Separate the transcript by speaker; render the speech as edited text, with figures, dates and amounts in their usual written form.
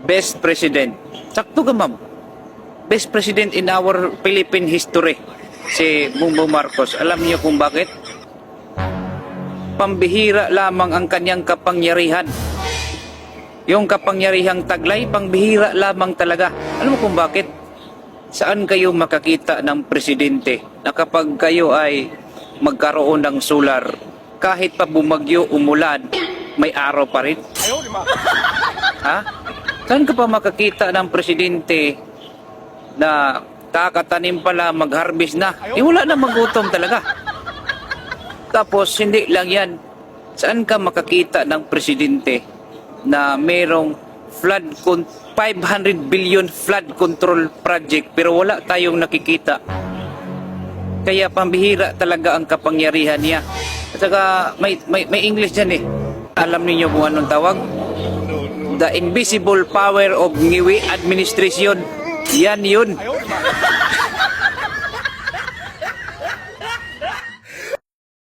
Speaker 1: best president. Sakto ka, ma'am. Best president in our Philippine history, si Bongbong Marcos. Alam niyo kung bakit? Pambihira lamang ang kanyang kapangyarihan. Yung kapangyarihang taglay, pangbihira lamang talaga. Alam mo kung bakit? Saan kayo makakita ng presidente na kapag kayo ay magkaroon ng solar, kahit pa bumagyo, umulan, may araw pa rin? Ha? Saan ka pa makakita ng presidente na kakatanim pala, mag-harvest na? Wala na, magutom talaga. Tapos, hindi lang yan. Saan ka makakita ng presidente na merong 500 billion flood control project pero wala tayong nakikita? Kaya pambihira talaga ang kapangyarihan niya. At saka may English dyan eh. Alam niyo kung anong tawag? The invisible power of Ngiwi administration. Yan yun.